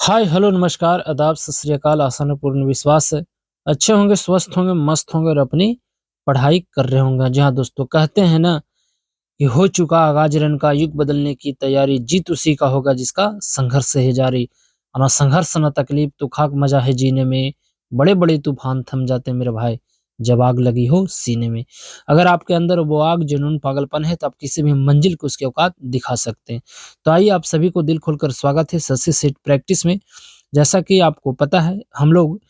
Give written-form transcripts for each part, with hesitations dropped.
Hi hello नमस्कार आदाब सत श्री अकाल आसान और पूर्ण विश्वास है अच्छे होंगे स्वस्थ होंगे मस्त होंगे और अपनी पढ़ाई कर रहे होंगे। जी हाँ दोस्तों, कहते हैं ना कि हो चुका आगाज रन का युग बदलने की तैयारी, जीत उसी का होगा जिसका संघर्ष है जारी। और ना संघर्ष ना तकलीफ तो खाक मजा है जीने में, बड़े बड़े तूफान थम जाते मेरे भाई जब आग लगी हो सीने में। अगर आपके अंदर वो आग जुनून पागलपन है तो आप किसी भी मंजिल को उसके औकात दिखा सकते हैं। तो आइए आप सभी को दिल खोलकर स्वागत है सस्सी सेट प्रैक्टिस में। जैसा कि आपको पता है हम लोग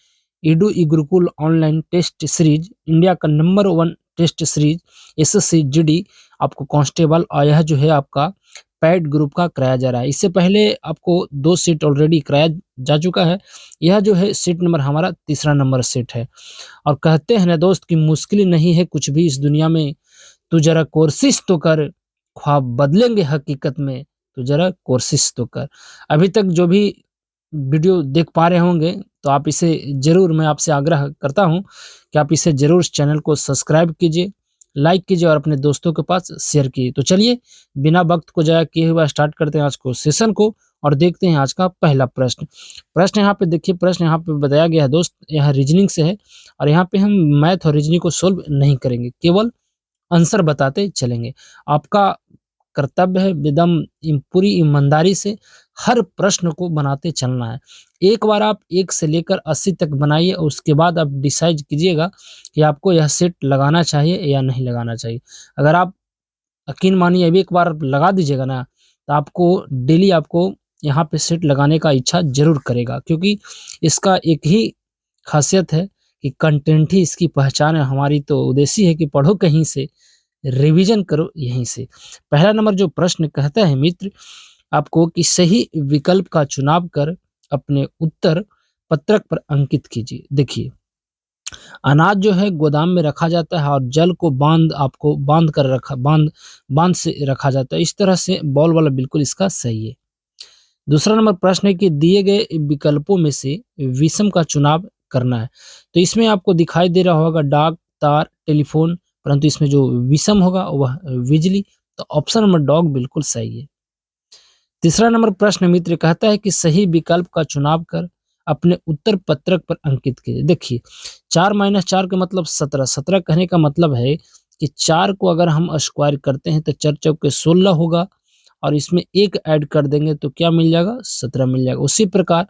edu e Gurukul online test series India का number 1 test series SSC GD आपको कांस्टेबल और यह जो है आपका पैड ग्रुप का कराया जा रहा है। इससे पहले आपको 2 सीट ऑलरेडी कराया जा चुका है। यह जो है सीट नंबर हमारा तीसरा नंबर सीट है। और कहते हैं ना दोस्त कि मुश्किल नहीं है कुछ भी इस दुनिया में, तू जरा कोशिश तो कर, ख्वाब बदलेंगे हकीकत में, तू जरा कोशिश तो कर। अभी तक जो भी वीडियो देख पा रहे होंगे तो आप इसे ज़रूर, मैं आपसे आग्रह करता हूँ कि आप इसे ज़रूर इस चैनल को सब्सक्राइब कीजिए, लाइक कीजिए और अपने दोस्तों के पास शेयर कीजिए। तो चलिए बिना वक्त को ज़ाया किए हुए स्टार्ट करते हैं आज को सेशन को और देखते हैं आज का पहला प्रश्न। प्रश्न यहाँ पे देखिए, प्रश्न यहाँ पे बताया गया है दोस्त, यह रीजनिंग से है और यहाँ पे हम मैथ और रीजनिंग को सोल्व नहीं करेंगे, केवल आंसर बताते चलेंगे। आपका कर्तव्य है एकदम पूरी ईमानदारी से हर प्रश्न को बनाते चलना है। एक बार आप 1 से लेकर 80 तक बनाइए और उसके बाद आप डिसाइड कीजिएगा कि आपको यह सेट लगाना चाहिए या नहीं लगाना चाहिए। अगर आप यकीन मानिए अभी एक बार लगा दीजिएगा ना, तो आपको डेली आपको यहाँ पे सेट लगाने का इच्छा ज़रूर करेगा, क्योंकि इसका एक ही ख़ासियत है कि कंटेंट ही इसकी पहचान है। हमारी तो उद्देश्य है कि पढ़ो कहीं से, रिवीजन करो यहीं से। पहला नंबर जो प्रश्न कहता है मित्र आपको कि सही विकल्प का चुनाव कर अपने उत्तर पत्रक पर अंकित कीजिए। देखिए, अनाज जो है गोदाम में रखा जाता है और जल को बांध से रखा जाता है। इस तरह से बॉल वाला बिल्कुल इसका सही है। दूसरा नंबर प्रश्न है कि दिए गए विकल्पों में से विषम का चुनाव करना है। तो इसमें आपको दिखाई दे रहा होगा डाक, तार, टेलीफोन, परंतु इसमें जो विषम होगा वह बिजली। तो ऑप्शन नंबर डॉग बिल्कुल सही है। तीसरा नंबर प्रश्न मित्र कहता है कि सही विकल्प का चुनाव कर अपने उत्तर पत्रक पर अंकित कीजिए। देखिए, 4 माइनस 4 का मतलब 17, 17 कहने का मतलब है कि 4 को अगर हम स्क्वायर करते हैं तो 4 चौके 16 होगा और इसमें 1 ऐड कर देंगे तो क्या मिल जाएगा, 17 मिल जाएगा। उसी प्रकार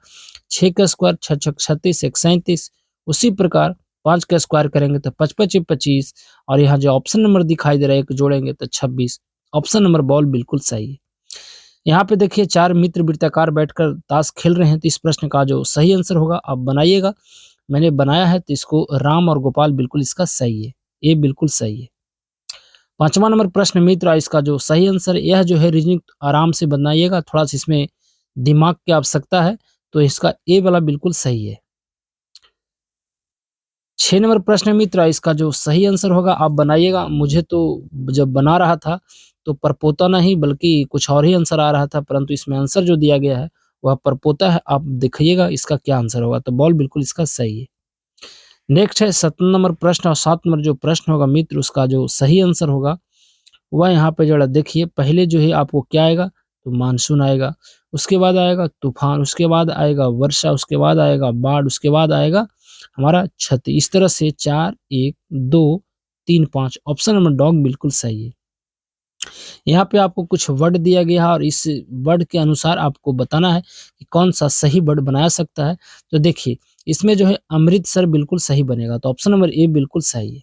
6 का स्क्वायर 6 छक 36, 1 37। उसी प्रकार 5 का स्क्वायर करेंगे तो 5 5 25 और यहाँ जो ऑप्शन नंबर दिखाई दे रहा है 1 जोड़ेंगे तो 26। ऑप्शन नंबर बॉल बिल्कुल सही है। यहाँ पे देखिए 4 मित्र वृत्ताकार बैठकर ताश खेल रहे हैं, तो इस प्रश्न का जो सही आंसर होगा आप बनाइएगा। मैंने बनाया है तो इसको राम और गोपाल बिल्कुल इसका सही है, ये बिल्कुल सही है। 5वां नंबर प्रश्न मित्र इसका जो सही आंसर यह जो है रीजनिंग आराम से बनाइएगा, थोड़ा-सा इसमें दिमाग की आवश्यकता है, तो इसका ए वाला बिल्कुल सही है। 6 नंबर प्रश्न मित्र इसका जो सही आंसर होगा आप बनाइएगा। मुझे तो जब बना रहा था तो परपोता नहीं बल्कि कुछ और ही आंसर आ रहा था, परंतु इसमें आंसर जो दिया गया है वह परपोता है। आप देखिएगा इसका क्या आंसर होगा, तो बॉल बिल्कुल इसका सही है। नेक्स्ट है 7 नंबर प्रश्न और 7 नंबर जो प्रश्न होगा मित्र उसका जो सही आंसर होगा वह यहाँ पे ज़रा देखिए, पहले जो है आपको क्या आएगा, तो मानसून आएगा, उसके बाद आएगा तूफ़ान, उसके बाद आएगा वर्षा, उसके बाद आएगा बाढ़, उसके बाद आएगा हमारा क्षति। इस तरह से 4, 1, 2, 3, 5 ऑप्शन नंबर डॉग बिल्कुल सही है। यहाँ पे आपको कुछ वर्ड दिया गया है और इस वर्ड के अनुसार आपको बताना है कि कौन-सा सही वर्ड बनाया सकता है। तो देखिए, इसमें जो है अमृतसर बिल्कुल सही बनेगा, तो ऑप्शन नंबर ए बिल्कुल सही है।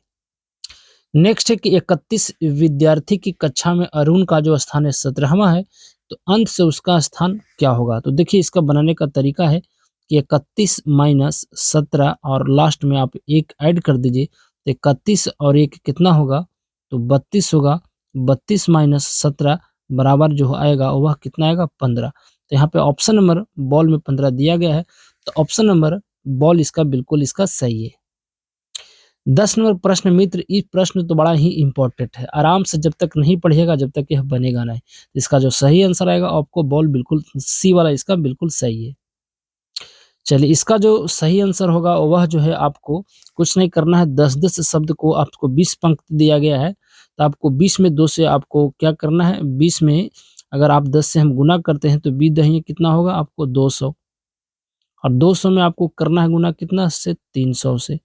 नेक्स्ट है कि 31 विद्यार्थी की कक्षा में अरुण का जो स्थान है 17वां है, तो अंत से उसका स्थान क्या होगा? तो देखिए इसका बनाने का तरीका है कि 31 माइनस 17 और लास्ट में आप 1 ऐड कर दीजिए, तो 31 और 1 कितना होगा? तो 32 होगा। 32 माइनस 17 बराबर जो आएगा वह कितना आएगा? 15। तो यहाँ पे ऑप्शन नंबर बॉल में 15 दिया गया है, तो ऑप्शन नंबर बॉल इसका बिल्कुल इसका सही है। 10 नंबर प्रश्न मित्र, ये प्रश्न तो बड़ा ही इम्पोर्टेंट है। आराम से जब तक नहीं पढ़िएगा जब तक यह बनेगा नहीं। इसका जो सही आंसर आएगा आपको बॉल बिल्कुल सी वाला इसका बिल्कुल सही है। चलिए इसका जो सही आंसर होगा वह जो है आपको कुछ नहीं करना है, 10-10 शब्द को आपको 20 पंक्ति दिया गया है, तो आपको 20 में 2 से आपको क्या करना है, 20 में अगर आप 10 से हम गुना करते हैं तो 20 दहिए कितना होगा आपको 200। और 200 में आपको करना है गुना कितना से 300 से,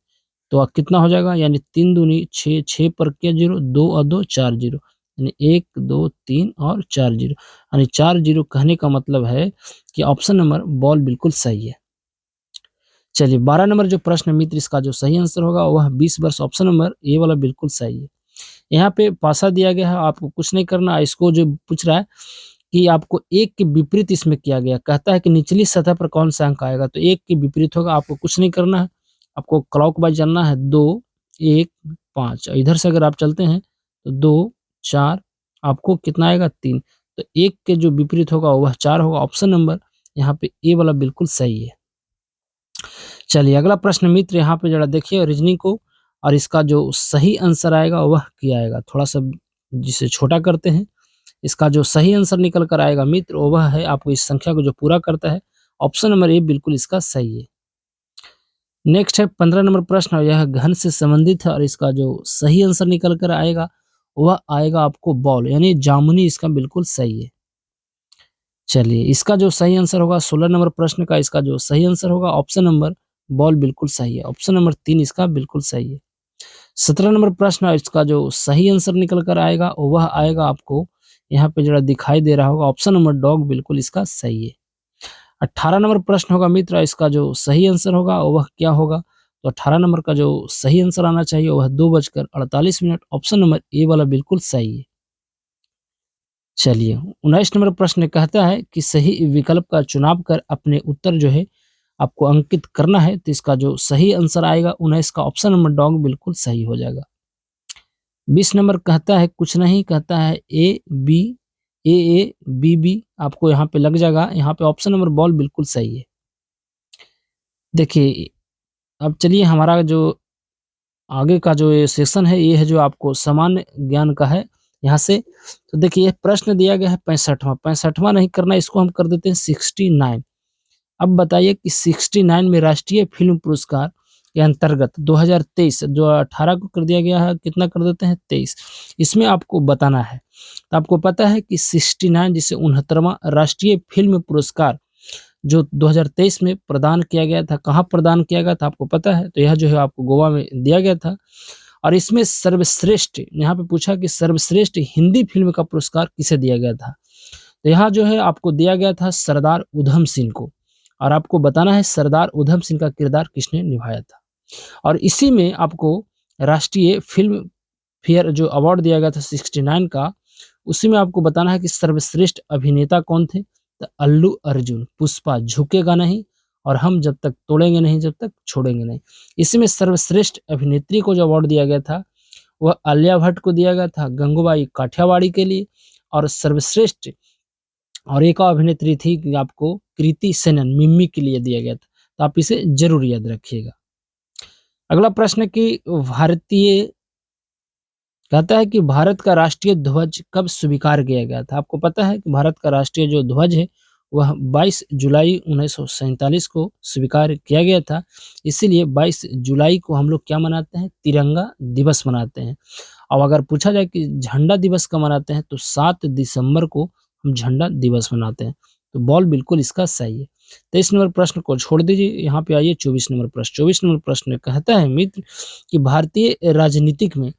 तो कितना हो जाएगा, यानी 3 दूनी 6, 6 पर क्या जीरो, 2 और 2 4 जीरो, यानी 1 2 3 और 4 जीरो, यानी 4 जीरो कहने का मतलब है कि ऑप्शन नंबर बॉल बिल्कुल सही है। चलिए 12 नंबर जो प्रश्न है मित्र, इसका जो सही आंसर होगा वह 20 वर्ष, ऑप्शन नंबर ए वाला बिल्कुल सही है। यहाँ पे पासा दिया गया है, आपको कुछ नहीं करना है। इसको जो पूछ रहा है कि आपको एक के विपरीत इसमें किया गया, कहता है कि निचली सतह पर कौन सा अंक आएगा, तो एक के विपरीत होगा। आपको कुछ नहीं करना है, आपको क्लॉकवाइज चलना है, 2 1 5, इधर से अगर आप चलते हैं तो 2 4, आपको कितना आएगा 3, तो एक के जो विपरीत होगा वह 4 होगा। ऑप्शन नंबर यहाँ पे ए वाला बिल्कुल सही है। चलिए अगला प्रश्न मित्र, यहाँ पे जरा देखिए रीजनिंग को, और इसका जो सही आंसर आएगा वह क्या आएगा, थोड़ा सा जिसे छोटा करते हैं। इसका जो सही आंसर निकल कर आएगा मित्र, वह है आपको इस संख्या को जो पूरा करता है, ऑप्शन नंबर ए बिल्कुल इसका सही है। नेक्स्ट है 15 नंबर प्रश्न, और यह घन से संबंधित है, और इसका जो सही आंसर निकल कर आएगा वह आएगा आपको बॉल, यानी जामुनी इसका बिल्कुल सही है। चलिए इसका जो सही आंसर होगा 16 नंबर प्रश्न का, इसका जो सही आंसर होगा ऑप्शन नंबर बॉल बिल्कुल सही है, ऑप्शन नंबर 3 इसका बिल्कुल सही है। 17 नंबर प्रश्न है, इसका जो सही आंसर निकल कर आएगा वह आएगा आपको यहाँ पे जरा दिखाई दे रहा होगा, ऑप्शन नंबर डॉग बिल्कुल इसका सही है। 18 नंबर प्रश्न होगा मित्र, इसका जो सही आंसर होगा वह क्या होगा, तो 18 नंबर का जो सही आंसर आना चाहिए वह 2:48, ऑप्शन नंबर ए वाला बिल्कुल सही है। चलिए 19 नंबर प्रश्न कहता है कि सही विकल्प का चुनाव कर अपने उत्तर जो है आपको अंकित करना है, तो इसका जो सही आंसर आएगा 19 का, ऑप्शन नंबर डॉग बिल्कुल सही हो जाएगा। 20 नंबर कहता है कुछ नहीं, कहता है A B, A B B, आपको यहाँ पे लग जाएगा, यहाँ पे ऑप्शन नंबर बॉल बिल्कुल सही है। देखिए अब चलिए हमारा जो आगे का जो ये सेक्शन है, ये है जो आपको सामान्य ज्ञान का है। यहाँ से तो देखिए ये प्रश्न दिया गया है 65वां, 65वां नहीं करना, इसको हम कर देते हैं 69। अब बताइए कि 69 में राष्ट्रीय फिल्म पुरस्कार के अंतर्गत 2023 जो 18 को कर दिया गया है, कितना कर देते हैं 23, इसमें आपको बताना है। तो आपको पता है कि 69 जिसे 69वां राष्ट्रीय फिल्म पुरस्कार जो 2023 में प्रदान किया गया था, कहाँ प्रदान किया गया था आपको पता है, तो यह जो है आपको गोवा में दिया गया था। और इसमें सर्वश्रेष्ठ, यहाँ पे पूछा कि सर्वश्रेष्ठ हिंदी फिल्म का पुरस्कार किसे दिया गया था, तो यहाँ जो है आपको दिया गया था सरदार उधम सिंह को, और आपको बताना है सरदार उधम सिंह का किरदार किसने निभाया था। और इसी में आपको राष्ट्रीय फिल्म फेयर जो अवार्ड दिया गया था 69 का, उसी में आपको बताना है कि सर्वश्रेष्ठ अभिनेता कौन थे, तो अल्लू अर्जुन, पुष्पा, झुकेगा नहीं, और हम जब तक तोड़ेंगे नहीं, जब तक छोड़ेंगे नहीं। इसी में सर्वश्रेष्ठ अभिनेत्री को जो अवार्ड दिया गया था वह आलिया भट्ट को दिया गया था, गंगूबाई काठियावाड़ी के लिए, और सर्वश्रेष्ठ और एक और अभिनेत्री थी कि आपको कृति सेनन, मिम्मी के लिए दिया गया था। तो आप इसे जरूर याद रखिएगा। अगला प्रश्न कि भारतीय, कहता है कि भारत का राष्ट्रीय ध्वज कब स्वीकार किया गया था। आपको पता है कि भारत का राष्ट्रीय जो ध्वज है वह 22 जुलाई 1947 को स्वीकार किया गया था। इसीलिए 22 जुलाई को हम लोग क्या मनाते हैं, तिरंगा दिवस मनाते हैं। और अगर पूछा जाए कि झंडा दिवस कब मनाते हैं, तो 7 दिसंबर को हम झंडा दिवस मनाते हैं। तो बॉल बिल्कुल इसका सही है। 23 नंबर प्रश्न को छोड़ दीजिए, यहाँ पे आइए 24 नंबर प्रश्न। 24 नंबर प्रश्न कहता है मित्र कि भारतीय राजनीतिक में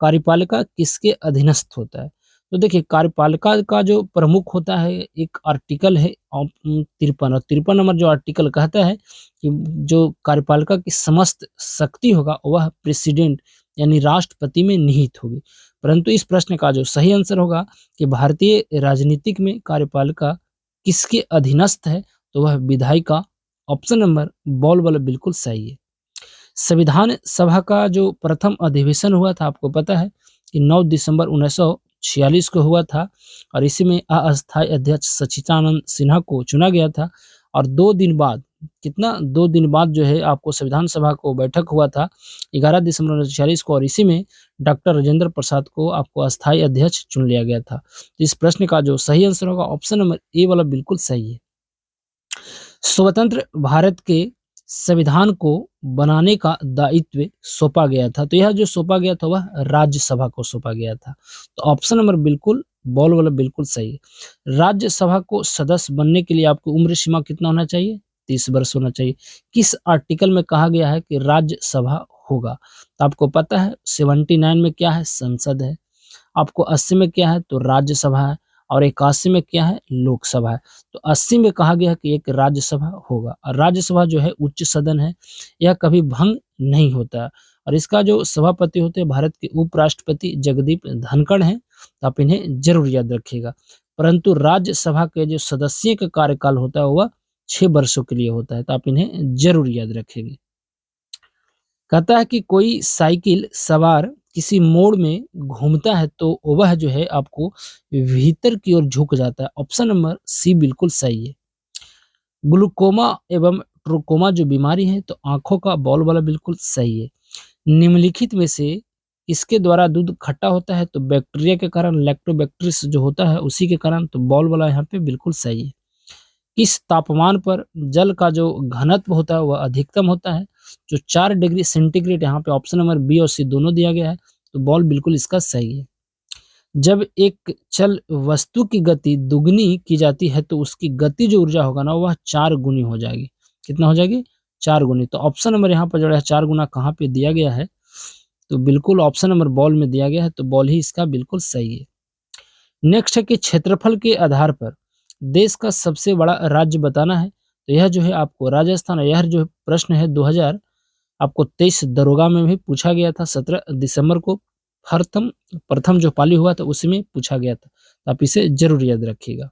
कार्यपालिका किसके अधीनस्थ होता है। तो देखिए कार्यपालिका का जो प्रमुख होता है, एक आर्टिकल है 53, और 53 नंबर जो आर्टिकल कहता है कि जो कार्यपालिका की समस्त शक्ति होगा वह प्रेसिडेंट यानी राष्ट्रपति में निहित होगी। परंतु इस प्रश्न का जो सही आंसर होगा कि भारतीय राजनीतिक में कार्यपालिका किसके अधीनस्थ है, तो वह विधायिका, ऑप्शन नंबर बॉल वाला बिल्कुल सही है। संविधान सभा का जो प्रथम अधिवेशन हुआ था, आपको पता है कि 9 दिसंबर 1946 को हुआ था, और इसी में अस्थायी अध्यक्ष सच्चिदानंद सिन्हा को चुना गया था। और 2 दिन बाद, कितना 2 दिन बाद जो है आपको संविधान सभा को बैठक हुआ था 11 दिसंबर 1946 को, और इसी में डॉक्टर राजेंद्र प्रसाद को आपको अस्थायी अध्यक्ष चुन लिया गया था। तो इस प्रश्न का जो सही आंसर होगा ऑप्शन नंबर ए वाला बिल्कुल सही है। स्वतंत्र भारत के संविधान को बनाने का दायित्व सौंपा गया था, तो यह जो सौंपा गया था वह राज्यसभा को सौंपा गया था। तो ऑप्शन नंबर बिल्कुल बॉल वाला बिल्कुल सही है। राज्यसभा को सदस्य बनने के लिए आपको उम्र सीमा कितना होना चाहिए, 30 वर्ष होना चाहिए। किस आर्टिकल में कहा गया है कि राज्यसभा होगा? तो आपको पता है 79 में क्या है? संसद है। आपको 80 में क्या है? तो राज्यसभा है। और 81 में क्या है? लोकसभा है। तो 80 में कहा गया है कि एक राज्यसभा होगा और राज्यसभा जो है उच्च सदन है, यह कभी भंग नहीं होता है। और इसका जो सभापति होते हैं भारत के उपराष्ट्रपति जगदीप धनखड़ हैं, तो आप इन्हें जरूर याद रखिएगा। परंतु राज्यसभा के जो सदस्य का कार्यकाल होता है वह 6 वर्षों के लिए होता है, तो आप इन्हें जरूर याद रखेंगे। कहता है कि कोई साइकिल सवार किसी मोड़ में घूमता है तो वह जो है आपको भीतर की ओर झुक जाता है। ऑप्शन नंबर सी बिल्कुल सही है। ग्लूकोमा एवं ट्रोकोमा जो बीमारी है तो आंखों का बॉल वाला बिल्कुल सही है। निम्नलिखित में से इसके द्वारा दूध खट्टा होता है तो बैक्टीरिया के कारण लैक्टोबैक्टीरियस जो होता है उसी के कारण, तो बॉल वाला यहाँ पे बिल्कुल सही है। किस तापमान पर जल का जो घनत्व होता है वह अधिकतम होता है? जो 4 डिग्री सेंटीग्रेड, यहाँ पे ऑप्शन नंबर बी और सी दोनों दिया गया है, तो बॉल बिल्कुल इसका सही है। जब एक चल वस्तु की गति दुगनी की जाती है तो उसकी गति जो ऊर्जा होगा ना वह 4 गुनी हो जाएगी। कितना हो जाएगी? 4 गुनी। तो ऑप्शन नंबर यहाँ पर जो है 4 गुना कहाँ पे दिया गया है? तो बिल्कुल ऑप्शन नंबर बॉल में दिया गया है, तो बॉल ही इसका बिल्कुल सही है। नेक्स्ट है कि क्षेत्रफल के आधार पर देश का सबसे बड़ा राज्य बताना है, तो यह जो है आपको राजस्थान है। यह जो प्रश्न है 2000 आपको 23 दरोगा में भी पूछा गया था। 17 दिसंबर को प्रथम प्रथम जो पाली हुआ था उसी में पूछा गया था, तो आप इसे जरूर याद रखिएगा।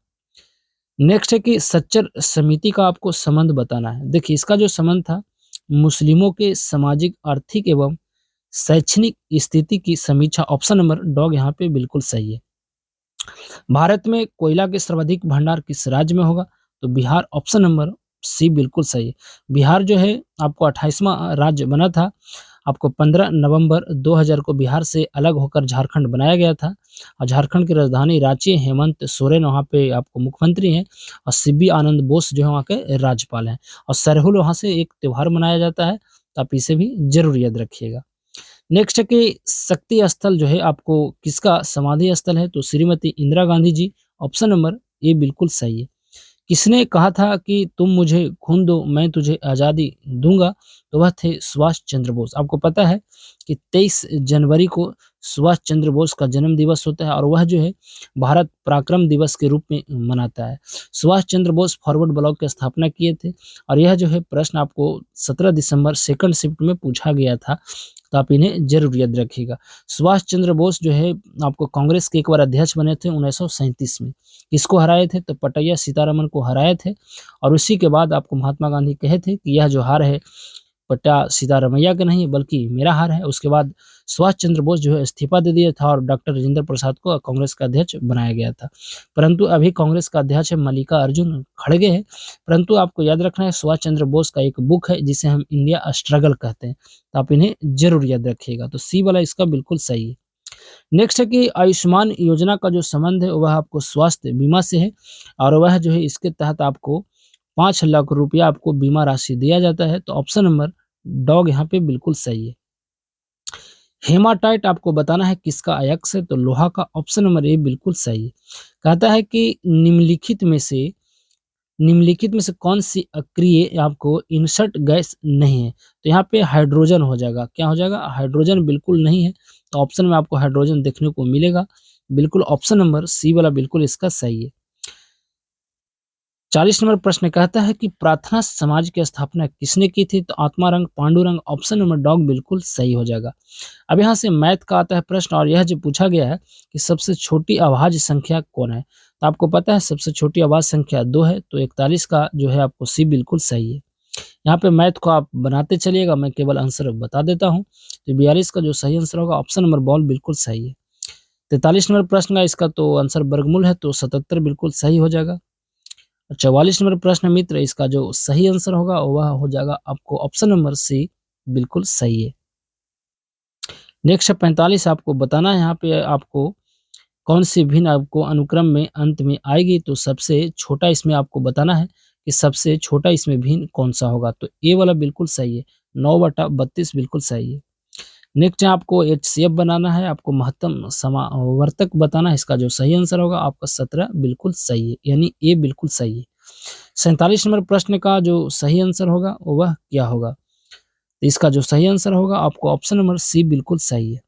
नेक्स्ट है कि सच्चर समिति का आपको संबंध बताना है। देखिए इसका जो संबंध था मुस्लिमों के सामाजिक, आर्थिक एवं शैक्षणिक स्थिति की समीक्षा। ऑप्शन नंबर डॉग यहाँ पे बिल्कुल सही है। भारत में कोयला के सर्वाधिक भंडार किस राज्य में होगा? तो बिहार, ऑप्शन नंबर सी बिल्कुल सही है। बिहार जो है आपको 28वां राज्य बना था। आपको 15 नवंबर 2000 को बिहार से अलग होकर झारखंड बनाया गया था और झारखंड की राजधानी रांची है। हेमंत सोरेन वहाँ पे आपको मुख्यमंत्री हैं और सीबी आनंद बोस जो है वहाँ के राज्यपाल हैं। और सरहुल वहाँ से एक त्योहार मनाया जाता है, तो आप इसे भी जरूर याद रखिएगा। नेक्स्ट है कि शक्ति स्थल जो है आपको किसका समाधि स्थल है? तो Shrimati Indira Gandhi ji. Option number A बिल्कुल सही है। किसने कहा था कि तुम मुझे खून दो मैं तुझे आज़ादी दूंगा? तो वह थे सुभाष चंद्र बोस। आपको पता है कि 23 जनवरी को सुभाष चंद्र बोस का जन्म दिवस होता है और वह जो है भारत पराक्रम दिवस के रूप में मनाता है। सुभाष चंद्र बोस फॉरवर्ड ब्लॉक की स्थापना किए थे और यह जो है प्रश्न आपको 17 दिसंबर सेकंड शिफ्ट में पूछा गया था, तो आप इन्हें जरूर याद रखिएगा। सुभाष चंद्र बोस जो है आपको कांग्रेस के एक बार अध्यक्ष बने थे 1937 में। किसको हराए थे? तो पटैया सीतारमन को हराए थे और उसी के बाद आपको महात्मा गांधी कहे थे कि यह जो हार है पट्टा सीतारमैया का नहीं बल्कि मेरा हार है। उसके बाद सुभाष चंद्र बोस जो है इस्तीफा दे दिया था और डॉक्टर राजेंद्र प्रसाद को कांग्रेस का अध्यक्ष बनाया गया था। परंतु अभी कांग्रेस का अध्यक्ष है मल्लिका अर्जुन खड़गे है। परंतु आपको याद रखना है सुभाष चंद्र बोस का एक बुक है जिसे हम इंडिया स्ट्रगल कहते हैं, तो आप इन्हें जरूर याद रखिएगा। तो सी वाला इसका बिल्कुल सही है। नेक्स्ट है कि आयुष्मान योजना का जो संबंध है वह आपको स्वास्थ्य बीमा से है और वह जो है इसके तहत आपको 5 लाख रुपया आपको बीमा राशि दिया जाता है, तो ऑप्शन नंबर डॉग यहाँ पे बिल्कुल सही है। हेमाटाइट आपको बताना है किसका अयस्क है? तो लोहा का। ऑप्शन नंबर ए बिल्कुल सही है। कहता है कि निम्नलिखित में से कौन सी अक्रिय आपको इंसर्ट गैस नहीं है? तो यहाँ पे हाइड्रोजन हो जाएगा। क्या हो जाएगा? हाइड्रोजन बिल्कुल नहीं है। तो ऑप्शन में आपको हाइड्रोजन देखने को मिलेगा। बिल्कुल ऑप्शन नंबर सी वाला बिल्कुल इसका सही है। 40 नंबर प्रश्न कहता है कि प्रार्थना समाज की स्थापना किसने की थी? तो आत्मारंग पांडुरंग। ऑप्शन नंबर डॉग बिल्कुल सही हो जाएगा। अब यहाँ से मैथ का आता है प्रश्न और यह जो पूछा गया है कि सबसे छोटी अभाज्य संख्या कौन है? तो आपको पता है सबसे छोटी अभाज्य संख्या 2 है, तो 41 का जो है आपको सी बिल्कुल सही है। यहाँ पे मैथ को आप बनाते चलिएगा, मैं केवल आंसर बता देता हूँ। तो 42 का जो सही आंसर होगा ऑप्शन नंबर बॉल बिल्कुल सही है। 43 नंबर प्रश्न का इसका तो आंसर वर्गमूल है, तो 77 बिल्कुल सही हो जाएगा। 44 नंबर प्रश्न मित्र इसका जो सही आंसर होगा वह हो जाएगा आपको ऑप्शन नंबर सी बिल्कुल सही है। नेक्स्ट 45 आपको बताना है यहाँ पे आपको कौन सी भिन्न आपको अनुक्रम में अंत में आएगी? तो सबसे छोटा इसमें आपको बताना है कि सबसे छोटा इसमें भिन्न कौन सा होगा? तो ए वाला बिल्कुल सही है। 9/32 बिल्कुल सही है। नेक्स्ट है आपको एचसीएफ बनाना है, आपको महत्तम समावर्तक बताना है। इसका जो सही आंसर होगा आपका 17 बिल्कुल सही है, यानी ए बिल्कुल सही है। 47 नंबर प्रश्न का जो सही आंसर होगा वह क्या होगा? तो इसका जो सही आंसर होगा आपको ऑप्शन नंबर सी बिल्कुल सही है।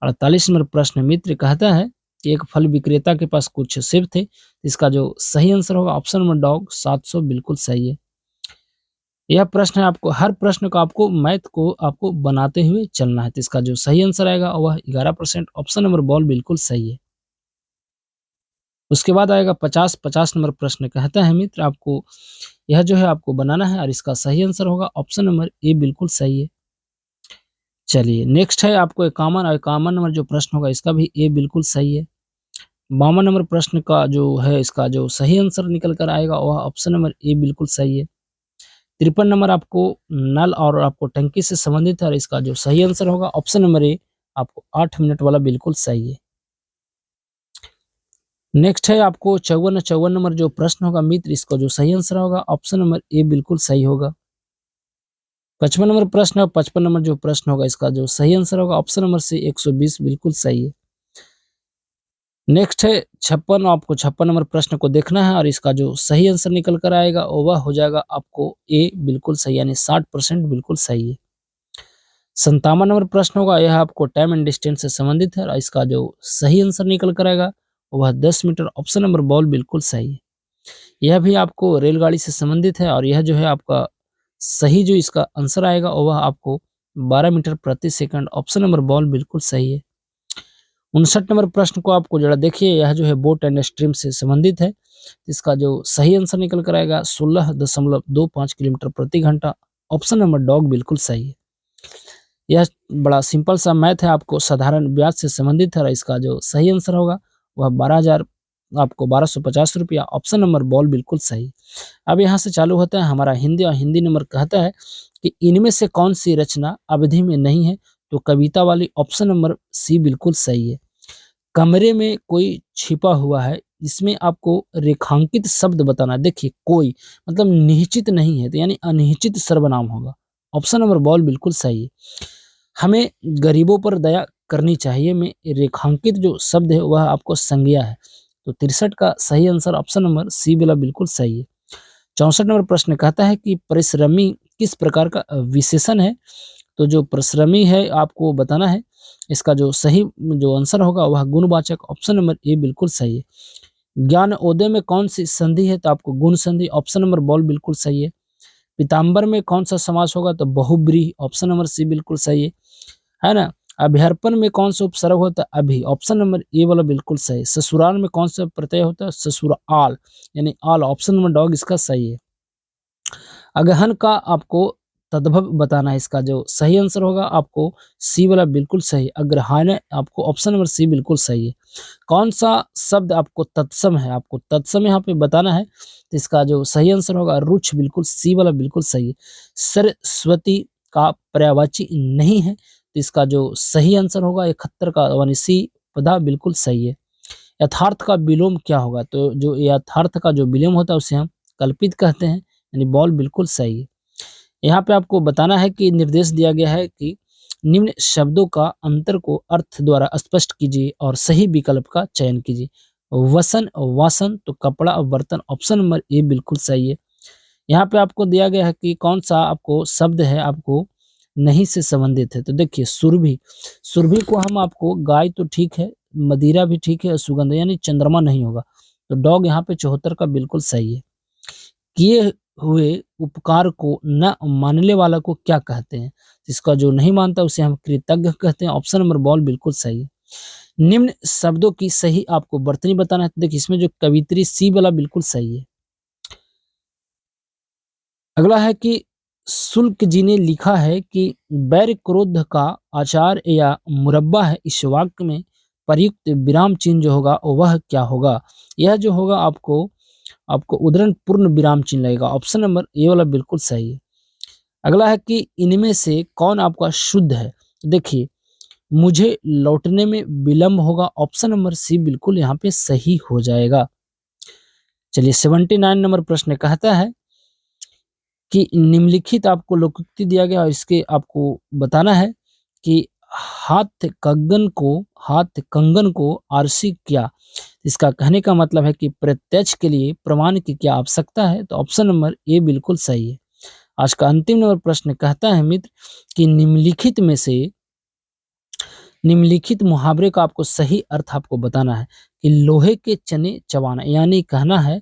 48 नंबर प्रश्न मित्र कहता है कि एक फल विक्रेता के पास कुछ सेब थे। इसका जो सही आंसर होगा ऑप्शन नंबर डॉग 700 बिल्कुल सही है। यह प्रश्न है आपको हर प्रश्न को आपको मैथ को आपको बनाते हुए चलना है। तो इसका जो सही आंसर आएगा वह 11% ऑप्शन नंबर बॉल बिल्कुल सही है। उसके बाद आएगा 50 नंबर प्रश्न कहता है मित्र आपको यह जो है आपको बनाना है और इसका सही आंसर होगा ऑप्शन नंबर ए बिल्कुल सही है। चलिए नेक्स्ट है आपको 51 नंबर जो प्रश्न होगा इसका भी ए बिल्कुल सही है। 52 नंबर प्रश्न का जो है इसका जो सही आंसर निकल कर आएगा वह ऑप्शन नंबर ए बिल्कुल सही है। 53 नंबर आपको नल और आपको टंकी से संबंधित है और इसका जो सही आंसर होगा ऑप्शन नंबर ए आपको 8 मिनट वाला बिल्कुल सही है। नेक्स्ट है आपको 54 नंबर जो प्रश्न होगा मित्र इसका जो सही आंसर होगा ऑप्शन नंबर ए बिल्कुल सही होगा। 55 नंबर प्रश्न और 55 नंबर जो प्रश्न होगा इसका जो सही आंसर होगा ऑप्शन नंबर सी 120 बिल्कुल सही है। नेक्स्ट है 56 आपको 56 नंबर प्रश्न को देखना है और इसका जो सही आंसर निकल कर आएगा वह हो जाएगा आपको ए बिल्कुल सही यानी 60% बिल्कुल सही है। 57 नंबर प्रश्न होगा यह आपको टाइम एंड डिस्टेंस से संबंधित है और इसका जो सही आंसर निकल कर आएगा वह 10 मीटर ऑप्शन नंबर बॉल बिल्कुल सही है। यह भी आपको रेलगाड़ी से संबंधित है और यह जो है आपका सही जो इसका आंसर आएगा वह आपको 12 मीटर प्रति सेकंड ऑप्शन नंबर बॉल बिल्कुल सही है। 59 नंबर प्रश्न को आपको जरा देखिए यह जो है बोट एंड स्ट्रीम से संबंधित है। इसका जो सही आंसर निकल कर आएगा 16.25 किलोमीटर प्रति घंटा ऑप्शन नंबर डॉग बिल्कुल सही है। यह बड़ा सिंपल सा मैथ है आपको साधारण ब्याज से संबंधित है और इसका जो सही आंसर होगा वह 12,000 आपको 1250 रुपया ऑप्शन नंबर बॉल बिल्कुल सही। अब यहाँ से चालू होता है हमारा हिंदी और हिंदी नंबर कहता है कि इनमें से कौन सी रचना अवधि में नहीं है? तो कविता वाली ऑप्शन नंबर सी बिल्कुल सही है। कमरे में कोई छिपा हुआ है इसमें आपको रेखांकित शब्द बताना है। देखिए कोई मतलब निश्चित नहीं है तो यानी अनिश्चित सर्वनाम होगा ऑप्शन नंबर बॉल बिल्कुल सही है। हमें गरीबों पर दया करनी चाहिए में रेखांकित जो शब्द है वह आपको संज्ञा है। तो 63 का सही आंसर ऑप्शन नंबर सी वाला बिल्कुल सही है। 64 नंबर प्रश्न कहता है कि परिश्रमी किस प्रकार का विशेषण है? तो जो परिश्रमी है आपको बताना है। इसका जो सही जो आंसर होगा वह गुणवाचक ऑप्शन नंबर ए बिल्कुल सही है। ज्ञानोदय में कौन सी संधि है? तो आपको गुण संधि ऑप्शन नंबर बॉल बिल्कुल सही है। पीताम्बर में कौन सा समास होगा? तो बहुब्रीहि ऑप्शन नंबर सी बिल्कुल सही है ना? अभ्यर्पण में कौन सा उपसर्ग होता है? अभी ऑप्शन नंबर ए वाला बिल्कुल सही। ससुराल में कौन सा प्रत्यय होता है? ससुराल यानी आल ऑप्शन नंबर डॉग इसका सही है। अगहन का आपको तद्भव बताना है। इसका जो सही आंसर होगा आपको सी वाला बिल्कुल सही। अग्रहायण आपको ऑप्शन नंबर सी बिल्कुल सही है। कौन सा शब्द आपको तत्सम है? आपको तत्सम यहाँ पे बताना है। तो इसका जो सही आंसर होगा रुक्ष बिल्कुल सी वाला बिल्कुल सही है। सरस्वती का पर्यायवाची नहीं है तो इसका जो सही आंसर होगा 71 का यानी सी पदा बिल्कुल सही है। यथार्थ का विलोम क्या होगा? तो जो यथार्थ का जो विलोम होता है उसे हम कल्पित कहते हैं यानी बॉल बिल्कुल सही है। यहाँ पे आपको बताना है कि निर्देश दिया गया है कि निम्न शब्दों का अंतर को अर्थ द्वारा स्पष्ट कीजिए और सही विकल्प का चयन कीजिए। वसन वासन तो कपड़ा और बर्तन ऑप्शन नंबर ए बिल्कुल सही है। यहाँ पे आपको दिया गया है कि कौन सा आपको शब्द है आपको नहीं से संबंधित है। तो देखिए सुरभि, सुरभि को हम आपको गाय तो ठीक है, मदिरा भी ठीक है, सुगंध यानी चंद्रमा नहीं होगा। तो डॉग यहाँ पे 74 का बिल्कुल सही है। किए हुए उपकार को न मानने वाला को क्या कहते हैं? जिसका जो नहीं मानता उसे हम कृतज्ञ कहते हैं ऑप्शन नंबर बॉल बिल्कुल सही है। निम्न शब्दों की सही आपको वर्तनी बताना है। तो देखिए इसमें जो कवित्री सी वाला बिल्कुल सही है। अगला है कि शुल्क जी ने लिखा है कि बैर क्रोध का आचार या मुरब्बा है। इस वाक्य में प्रयुक्त विराम चिन्ह जो होगा वह क्या होगा? यह जो होगा आपको आपको उद्धरण पूर्ण विराम चिन्ह लगेगा ऑप्शन नंबर ए वाला बिल्कुल सही है। अगला है कि इनमें से कौन आपका शुद्ध है? तो देखिए मुझे लौटने में विलंब होगा ऑप्शन नंबर सी बिल्कुल यहाँ पे सही हो जाएगा। चलिए 79 नंबर प्रश्न कहता है कि निम्नलिखित आपको लोकोक्ति दिया गया और इसके आपको बताना है कि हाथ कंगन को आरसी क्या? इसका कहने का मतलब है कि प्रत्यक्ष के लिए प्रमाण की क्या आवश्यकता है? तो ऑप्शन नंबर ए बिल्कुल सही है। आज का अंतिम नंबर प्रश्न कहता है मित्र कि निम्नलिखित मुहावरे का आपको सही अर्थ आपको बताना है कि लोहे के चने चबाना, यानी कहना है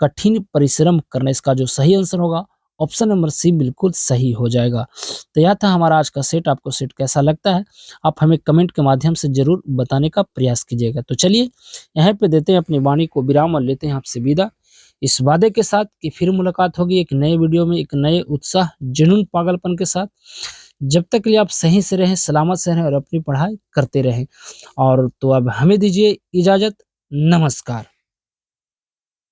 कठिन परिश्रम करना। इसका जो सही आंसर होगा ऑप्शन नंबर सी बिल्कुल सही हो जाएगा। तो यह था हमारा आज का सेट। आपको सेट कैसा लगता है आप हमें कमेंट के माध्यम से जरूर बताने का प्रयास कीजिएगा। तो चलिए यहाँ पे देते हैं अपनी वाणी को विराम और लेते हैं आपसे विदा, इस वादे के साथ कि फिर मुलाकात होगी एक नए वीडियो में, एक नए उत्साह जुनून पागलपन के साथ। जब तक के लिए आप सही से रहें, सलामत से रहें और अपनी पढ़ाई करते रहें। और तो अब हमें दीजिए इजाज़त। नमस्कार।